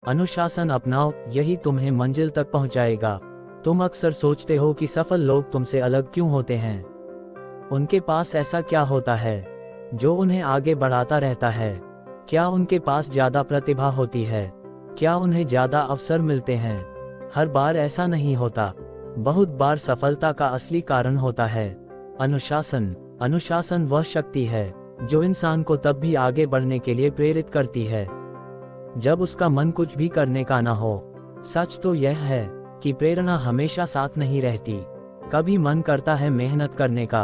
अनुशासन अपनाओ, यही तुम्हें मंजिल तक पहुंचाएगा। तुम अक्सर सोचते हो कि सफल लोग तुमसे अलग क्यों होते हैं। उनके पास ऐसा क्या होता है जो उन्हें आगे बढ़ाता रहता है? क्या उनके पास ज्यादा प्रतिभा होती है? क्या उन्हें ज्यादा अवसर मिलते हैं? हर बार ऐसा नहीं होता। बहुत बार सफलता का असली कारण होता है अनुशासन। अनुशासन वह शक्ति है जो इंसान को तब भी आगे बढ़ने के लिए प्रेरित करती है जब उसका मन कुछ भी करने का ना हो। सच तो यह है कि प्रेरणा हमेशा साथ नहीं रहती। कभी मन करता है मेहनत करने का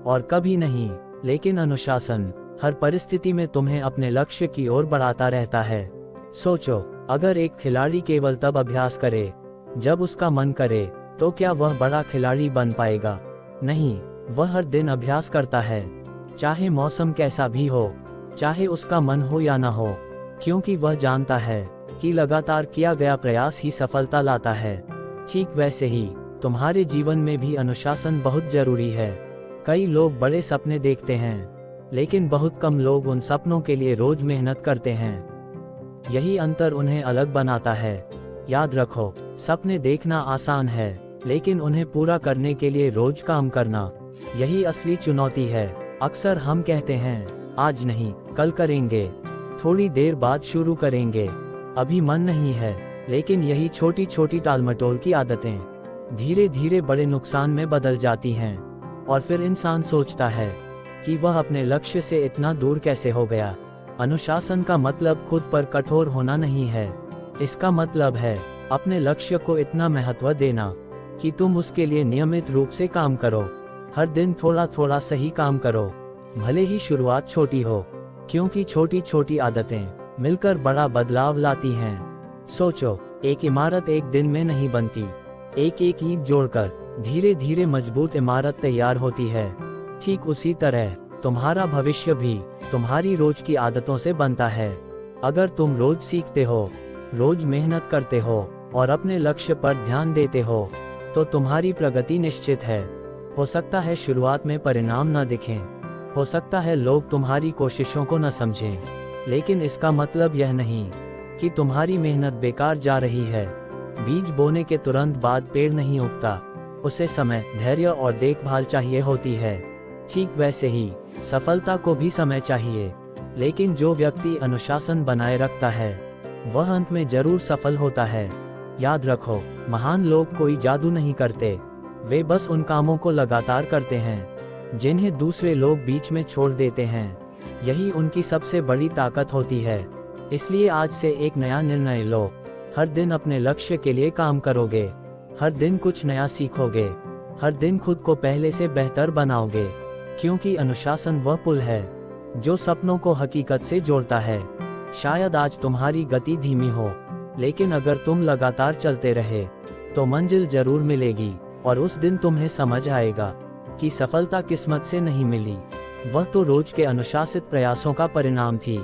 और कभी नहीं, लेकिन अनुशासन हर परिस्थिति में तुम्हें अपने लक्ष्य की ओर बढ़ाता रहता है। सोचो, अगर एक खिलाड़ी केवल तब अभ्यास करे जब उसका मन करे, तो क्या वह बड़ा खिलाड़ी बन पाएगा? नहीं, वह हर दिन अभ्यास करता है, चाहे मौसम कैसा भी हो, चाहे उसका मन हो या ना हो, क्योंकि वह जानता है कि लगातार किया गया प्रयास ही सफलता लाता है। ठीक वैसे ही तुम्हारे जीवन में भी अनुशासन बहुत जरूरी है। कई लोग बड़े सपने देखते हैं, लेकिन बहुत कम लोग उन सपनों के लिए रोज मेहनत करते हैं। यही अंतर उन्हें अलग बनाता है। याद रखो, सपने देखना आसान है, लेकिन उन्हें पूरा करने के लिए रोज काम करना, यही असली चुनौती है। अक्सर हम कहते हैं, आज नहीं, कल करेंगे, थोड़ी देर बाद शुरू करेंगे, अभी मन नहीं है। लेकिन यही छोटी छोटी टालमटोल की आदतें धीरे धीरे बड़े नुकसान में बदल जाती हैं, और फिर इंसान सोचता है कि वह अपने लक्ष्य से इतना दूर कैसे हो गया। अनुशासन का मतलब खुद पर कठोर होना नहीं है। इसका मतलब है अपने लक्ष्य को इतना महत्व देना कि तुम उसके लिए नियमित रूप से काम करो। हर दिन थोड़ा थोड़ा सही काम करो, भले ही शुरुआत छोटी हो, क्योंकि छोटी छोटी आदतें मिलकर बड़ा बदलाव लाती हैं। सोचो, एक इमारत एक दिन में नहीं बनती। एक एक ईंट जोड़कर धीरे धीरे मजबूत इमारत तैयार होती है। ठीक उसी तरह तुम्हारा भविष्य भी तुम्हारी रोज की आदतों से बनता है। अगर तुम रोज सीखते हो, रोज मेहनत करते हो और अपने लक्ष्य पर ध्यान देते हो, तो तुम्हारी प्रगति निश्चित है। हो सकता है शुरुआत में परिणाम न दिखें, हो सकता है लोग तुम्हारी कोशिशों को न समझें, लेकिन इसका मतलब यह नहीं कि तुम्हारी मेहनत बेकार जा रही है। बीज बोने के तुरंत बाद पेड़ नहीं उगता, उसे समय, धैर्य और देखभाल चाहिए होती है। ठीक वैसे ही सफलता को भी समय चाहिए, लेकिन जो व्यक्ति अनुशासन बनाए रखता है वह अंत में जरूर सफल होता है। याद रखो, महान लोग कोई जादू नहीं करते, वे बस उन कामों को लगातार करते हैं जिन्हें दूसरे लोग बीच में छोड़ देते हैं। यही उनकी सबसे बड़ी ताकत होती है। इसलिए आज से एक नया निर्णय लो। हर दिन अपने लक्ष्य के लिए काम करोगे, हर दिन कुछ नया सीखोगे, हर दिन खुद को पहले से बेहतर बनाओगे, क्योंकि अनुशासन वह पुल है जो सपनों को हकीकत से जोड़ता है। शायद आज तुम्हारी गति धीमी हो, लेकिन अगर तुम लगातार चलते रहे तो मंजिल जरूर मिलेगी, और उस दिन तुम्हें समझ आएगा कि सफलता किस्मत से नहीं मिली, वह तो रोज के अनुशासित प्रयासों का परिणाम थी।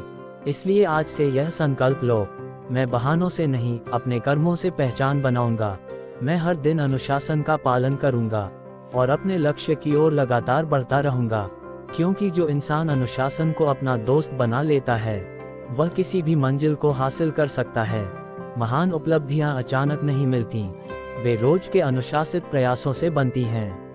इसलिए आज से यह संकल्प लो, मैं बहानों से नहीं, अपने कर्मों से पहचान बनाऊंगा। मैं हर दिन अनुशासन का पालन करूंगा और अपने लक्ष्य की ओर लगातार बढ़ता रहूंगा, क्योंकि जो इंसान अनुशासन को अपना दोस्त बना लेता है वह किसी भी मंजिल को हासिल कर सकता है। महान उपलब्धियां अचानक नहीं मिलती, वे रोज के अनुशासित प्रयासों से बनती हैं।